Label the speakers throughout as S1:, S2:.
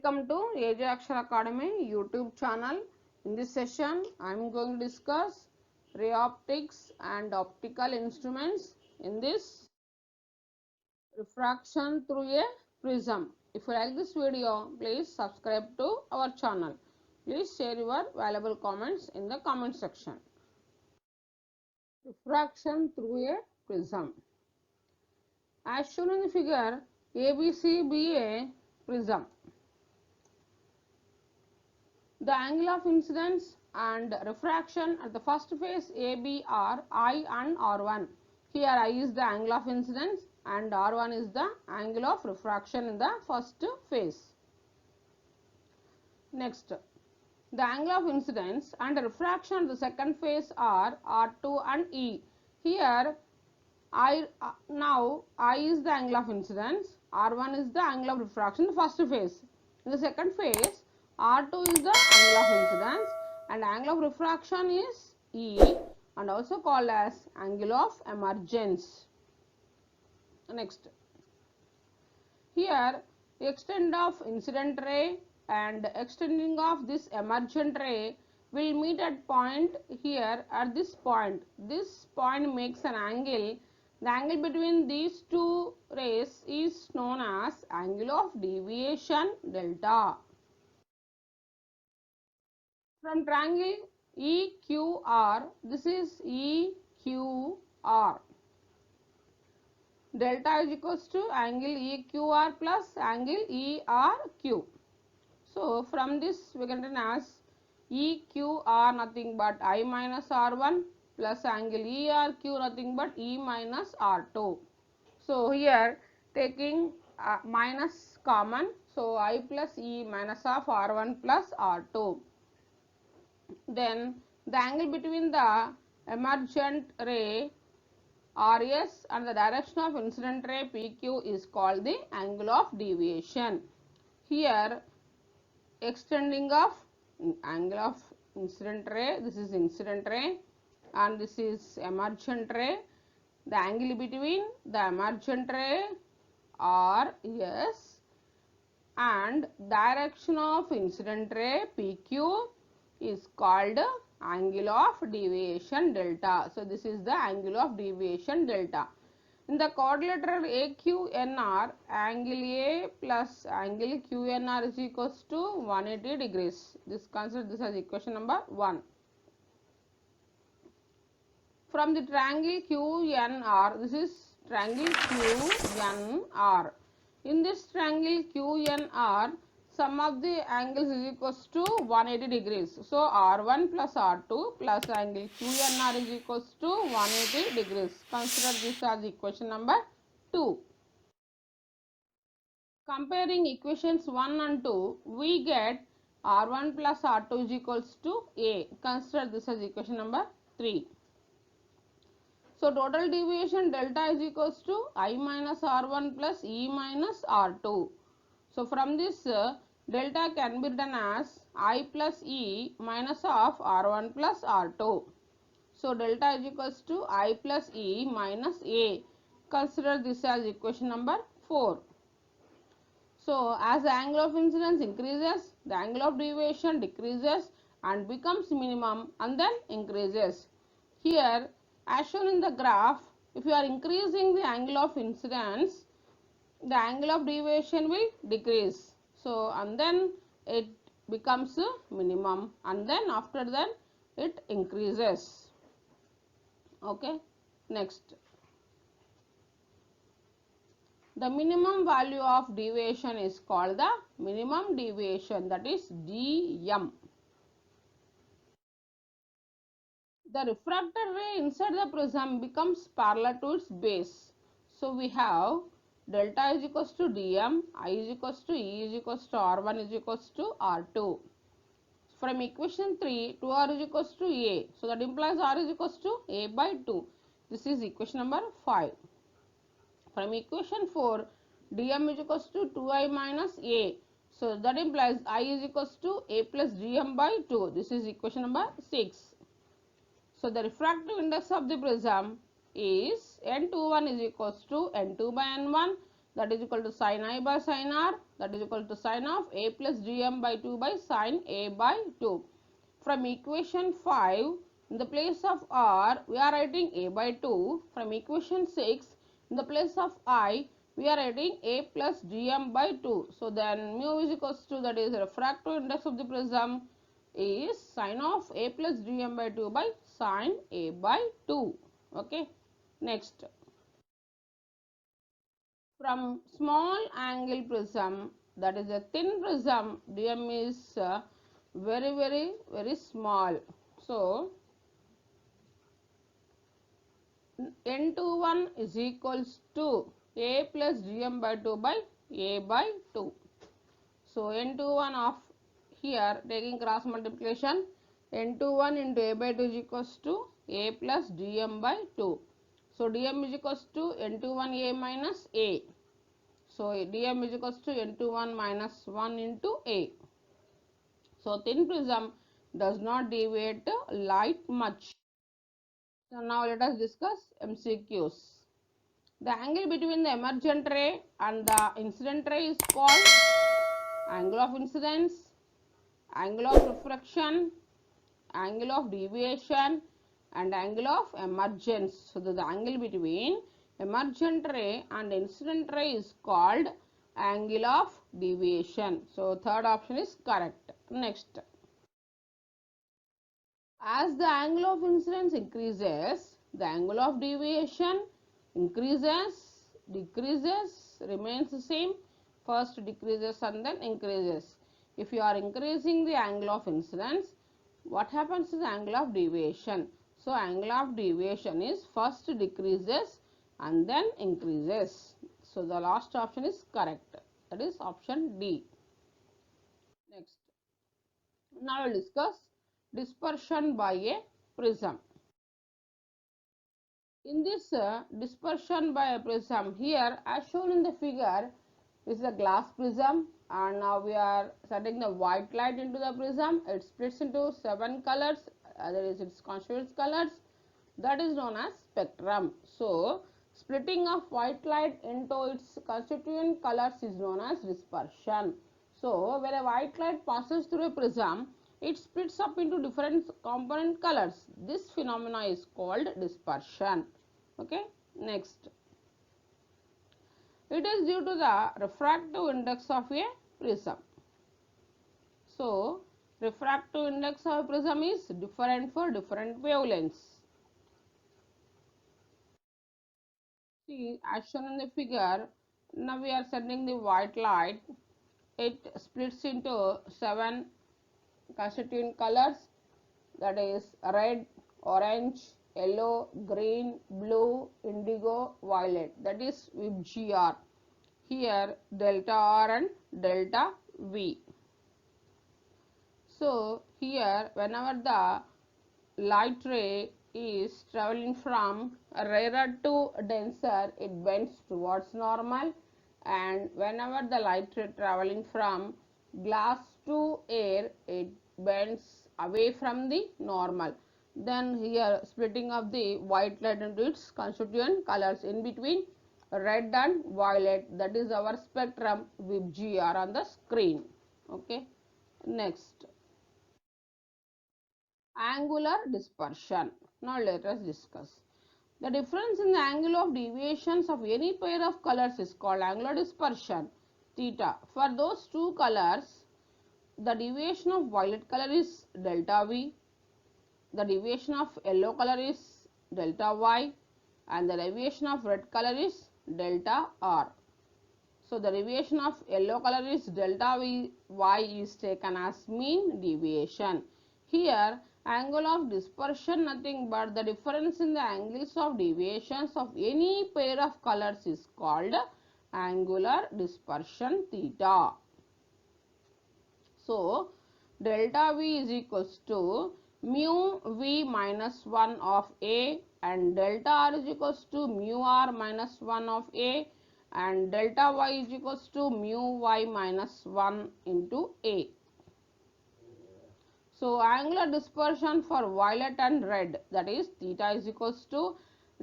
S1: Welcome to AJ Akshar Academy YouTube channel. In this session, I am going to discuss ray optics and optical instruments. In this, refraction through a prism. If you like this video, please subscribe to our channel. Please share your valuable comments in the comment section. Refraction through a prism. As shown in the figure, ABC be a prism. The angle of incidence and refraction at the first phase AB are I and R1. Here I is the angle of incidence and R1 is the angle of refraction in the first phase. Next, the angle of incidence and refraction at the second phase are R2 and E. Here now I is the angle of incidence, R1 is the angle of refraction in the first phase. In the second phase, R2 is the angle of incidence and angle of refraction is E and also called as angle of emergence. Next, here extent of incident ray and extending of this emergent ray will meet at point here at this point. This point makes an angle. The angle between these two rays is known as angle of deviation delta. From triangle EQR, this is EQR. Delta is equals to angle EQR plus angle ERQ. So, from this we can write as EQR nothing but I minus R1 plus angle ERQ nothing but E minus R2. So, here taking minus common, so I plus E minus of R1 plus R2. Then the angle between the emergent ray RS and the direction of incident ray PQ is called the angle of deviation. Here extending of angle of incident ray, this is incident ray and this is emergent ray. The angle between the emergent ray RS and direction of incident ray PQ is called angle of deviation delta. So, this is the angle of deviation delta. In the quadrilateral AQNR, angle A plus angle QNR is equals to 180 degrees. Consider this as equation number 1. From the triangle QNR, this is triangle QNR. In this triangle QNR, sum of the angles is equals to 180 degrees. So, R1 plus R2 plus angle QNR is equals to 180 degrees. Consider this as equation number 2. Comparing equations 1 and 2, we get R1 plus R2 is equals to A. Consider this as equation number 3. So, total deviation delta is equals to I minus R1 plus E minus R2. So, from this delta can be written as I plus E minus of R1 plus R2. So, delta is equals to I plus E minus A. Consider this as equation number 4. So, as the angle of incidence increases, the angle of deviation decreases and becomes minimum and then increases. Here, as shown in the graph, if you are increasing the angle of incidence, the angle of deviation will decrease. So, and then it becomes minimum and then after that it increases. Okay. Next, the minimum value of deviation is called the minimum deviation, that is dm. The refracted ray inside the prism becomes parallel to its base. So, we have delta is equals to dm, I is equals to E is equals to R1 is equals to R2. From equation 3, 2R is equals to A. So, that implies R is equals to A by 2. This is equation number 5. From equation 4, dm is equals to 2I minus A. So, that implies I is equals to A plus dm by 2. This is equation number 6. So, the refractive index of the prism is N21 is equals to N2 by N1. that is equal to sin I by sin R, that is equal to sin of A plus dm by 2 by sin A by 2. From equation 5, in the place of R, we are writing A by 2. From equation 6, in the place of I, we are writing A plus dm by 2. So then mu is equals to, that is refractive index of the prism, is sin of A plus dm by 2 by sin A by 2. Okay. Next, from small angle prism, that is a thin prism, dm is very small. So n21 is equals to A plus dm by 2 by A by 2. So n21 of here, taking cross multiplication, n21 into A by 2 is equals to A plus dm by 2. So dm is equals to n21 A minus A. So dm is equals to n21 minus 1 into A. So thin prism does not deviate light much. So now let us discuss MCQs. The angle between the emergent ray and the incident ray is called angle of incidence, angle of refraction, angle of deviation, and angle of emergence. So the angle between emergent ray and incident ray is called angle of deviation. So third option is correct. Next, as the angle of incidence increases, the angle of deviation increases, decreases, remains the same. First decreases and then increases. If you are increasing the angle of incidence, what happens is angle of deviation. So angle of deviation is first decreases and then increases. So the last option is correct. That is option D. Next, now we will discuss dispersion by a prism. In this dispersion by a prism, here as shown in the figure is a glass prism, and now we are setting the white light into the prism. It splits into 7 colors, that is its constituent colors, that is known as spectrum. So splitting of white light into its constituent colors is known as dispersion. So when a white light passes through a prism, it splits up into different component colors. This phenomena is called dispersion. Okay. Next, it is due to the refractive index of a prism. So refractive index of a prism is different for different wavelengths. See, as shown in the figure, now we are sending the white light. It splits into 7 constituent colors, that is red, orange, yellow, green, blue, indigo, violet, that is VIBGR. Here delta R and delta V. So here whenever the light ray is traveling from rarer to denser, it bends towards normal, and whenever the light ray traveling from glass to air, it bends away from the normal. Then here splitting of the white light into its constituent colors in between red and violet, that is our spectrum VIBGR on the screen. Okay. Next, angular dispersion. Now let us discuss. The difference in the angle of deviations of any pair of colors is called angular dispersion, theta. For those two colors, the deviation of violet color is delta V, the deviation of yellow color is delta Y, and the deviation of red color is delta R. So the deviation of yellow color is delta V, Y is taken as mean deviation. Here angle of dispersion nothing but the difference in the angles of deviations of any pair of colors is called angular dispersion theta. So delta V is equals to mu V minus 1 of A, and delta R is equals to mu R minus 1 of A, and delta Y is equals to mu Y minus 1 into A. So angular dispersion for violet and red, that is theta is equals to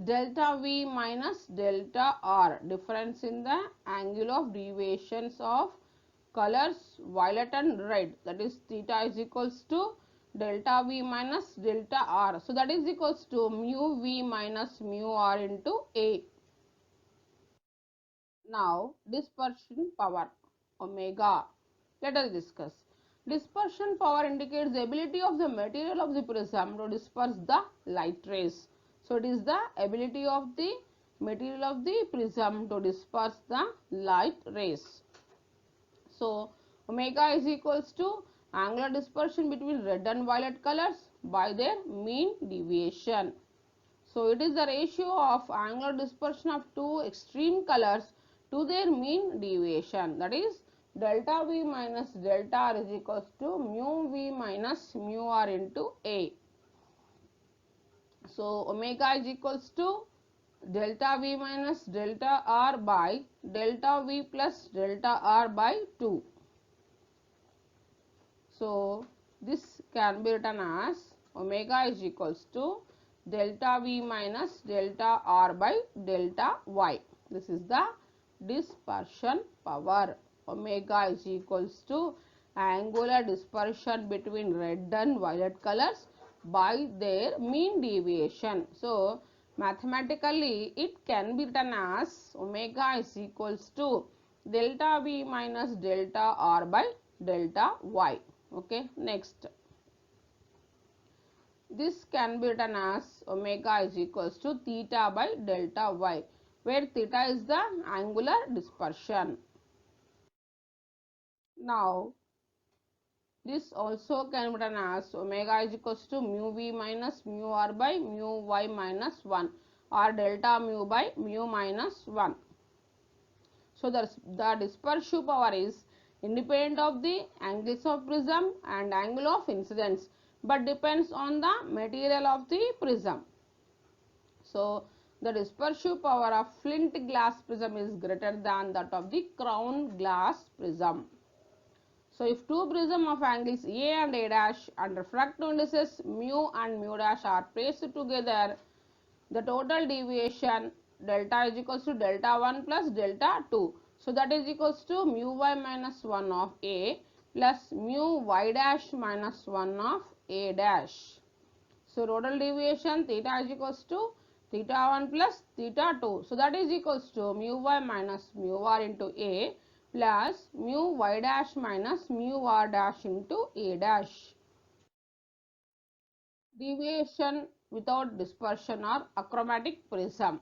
S1: delta V minus delta R, difference in the angle of deviations of colors violet and red, that is theta is equals to delta V minus delta R. So that is equals to mu V minus mu R into A. Now dispersion power omega. Let us discuss. Dispersion power indicates the ability of the material of the prism to disperse the light rays. So it is the ability of the material of the prism to disperse the light rays. So omega is equals to angular dispersion between red and violet colors by their mean deviation. So it is the ratio of angular dispersion of two extreme colors to their mean deviation, that is delta V minus delta R is equals to mu V minus mu R into A. So omega is equals to delta V minus delta R by delta V plus delta R by 2. So this can be written as omega is equals to delta V minus delta R by delta Y. This is the dispersion power. Omega is equals to angular dispersion between red and violet colors by their mean deviation. So mathematically it can be written as omega is equals to delta V minus delta R by delta Y. Okay, next. This can be written as omega is equals to theta by delta Y, where theta is the angular dispersion. Now this also can be written as omega is equals to mu V minus mu R by mu Y minus 1 or delta mu by mu minus 1. So the dispersive power is independent of the angles of prism and angle of incidence, but depends on the material of the prism. So the dispersive power of flint glass prism is greater than that of the crown glass prism. So if two prism of angles A and A dash and refractive indices mu and mu dash are placed together, the total deviation delta is equals to delta 1 plus delta 2. So that is equals to mu y minus 1 of A plus mu y dash minus 1 of A dash. So total deviation theta is equals to theta 1 plus theta 2. So that is equals to mu y minus mu r into A plus mu y dash minus mu r dash into A dash. Deviation without dispersion or achromatic prism.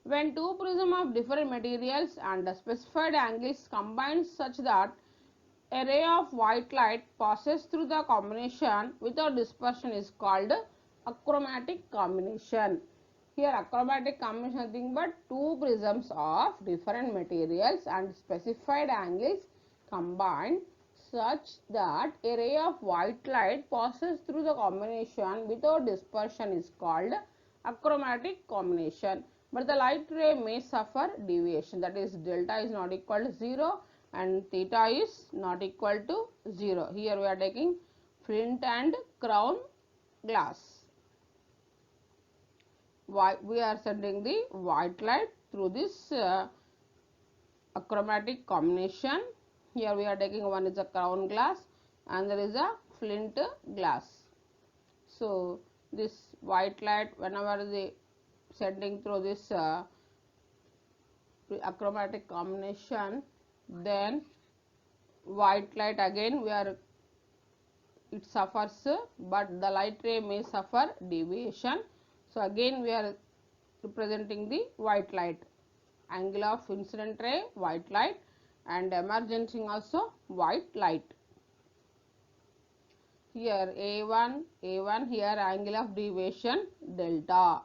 S1: When two prisms of different materials and specified angles combine such that a ray of white light passes through the combination without dispersion is called achromatic combination. Here achromatic combination is nothing but two prisms of different materials and specified angles combined such that a ray of white light passes through the combination without dispersion is called achromatic combination. But the light ray may suffer deviation, that is delta is not equal to 0 and theta is not equal to 0. Here we are taking flint and crown glass. We are sending the white light through this achromatic combination. Here we are taking one is a crown glass and there is a flint glass. So this white light whenever they sending through this achromatic combination, then white light again it suffers, but the light ray may suffer deviation. So again we are representing the white light, angle of incident ray white light and emerging also white light. Here A1, here angle of deviation delta.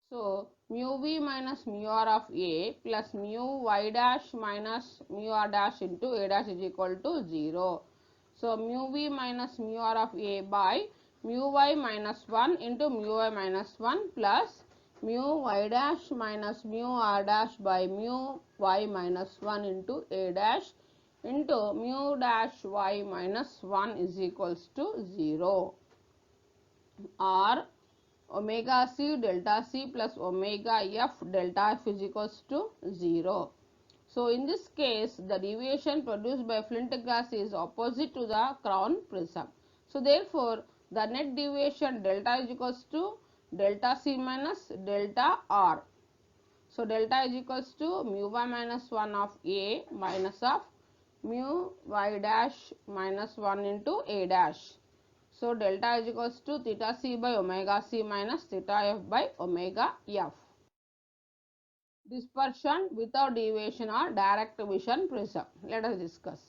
S1: So mu v minus mu r of A plus mu y dash minus mu r dash into A dash is equal to 0. So mu v minus mu r of A by mu y minus 1 into mu y minus 1 plus mu y dash minus mu r dash by mu y minus 1 into A dash into mu dash y minus 1 is equals to 0. Or omega c delta c plus omega f delta f is equals to 0. So in this case, the deviation produced by flint glass is opposite to the crown prism. So therefore, the net deviation delta is equals to delta c minus delta r. So delta is equals to mu y minus 1 of a minus of mu y dash minus 1 into a dash. So delta is equals to theta c by omega c minus theta f by omega f. Dispersion without deviation or direct emission prism. Let us discuss.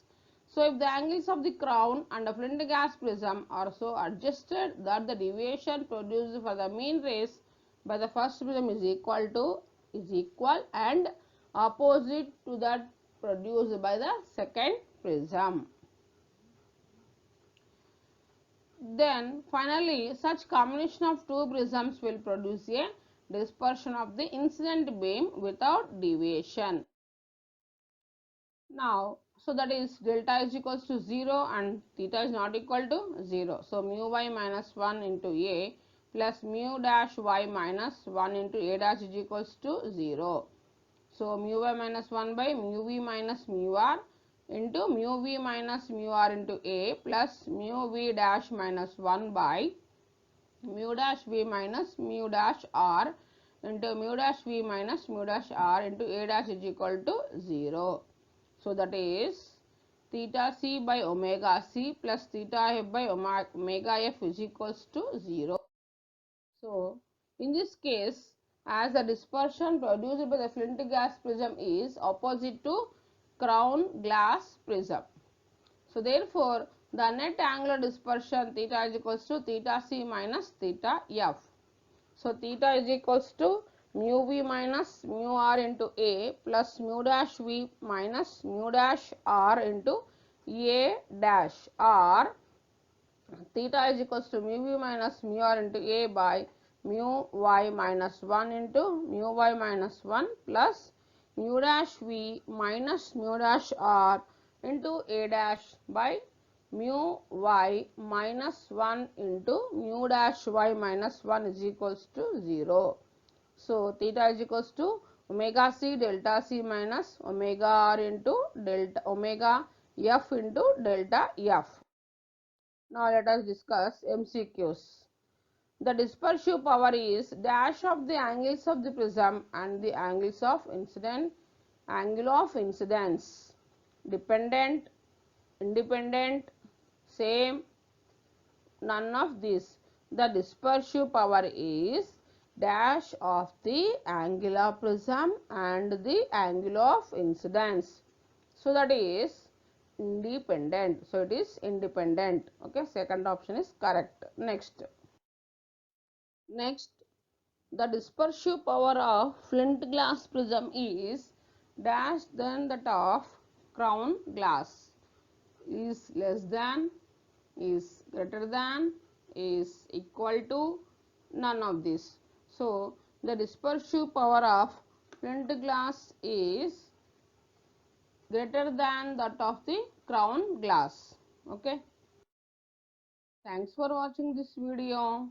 S1: So if the angles of the crown and the flint gas prism are so adjusted that the deviation produced for the mean rays by the first prism is equal and opposite to that produced by the second prism. Then finally such combination of two prisms will produce a dispersion of the incident beam without deviation. Now, so that is delta is equals to 0 and theta is not equal to 0. So mu y minus 1 into a plus mu dash y minus 1 into a dash is equals to 0. So mu y minus 1 by mu v minus mu r into mu v minus mu r into a plus mu v dash minus 1 by mu dash v minus mu dash r into mu dash v minus mu dash r into a dash is equal to 0. So that is theta c by omega c plus theta f by omega f is equals to 0. So in this case, as the dispersion produced by the flint gas prism is opposite to crown glass prism. So therefore, the net angular dispersion theta is equals to theta c minus theta f. So theta is equals to mu v minus mu r into a plus mu dash v minus mu dash r into a dash r. Theta is equals to mu v minus mu r into a by mu y minus 1 into mu y minus 1 plus mu dash v minus mu dash r into a dash by mu y minus 1 into mu dash y minus 1 is equals to 0. So theta is equals to omega c delta c minus omega r into delta omega f into delta f. Now let us discuss MCQs. The dispersive power is dash of the angles of the prism and the angles of incident, angle of incidence, dependent, independent, same, none of this. The dispersive power is dash of the angular prism and the angle of incidence. So that is independent. So it is independent. Okay, second option is correct. Next, the dispersive power of flint glass prism is dash than that of crown glass. Is less than, is greater than, is equal to, none of this. So the dispersive power of flint glass is greater than that of the crown glass. Okay. Thanks for watching this video.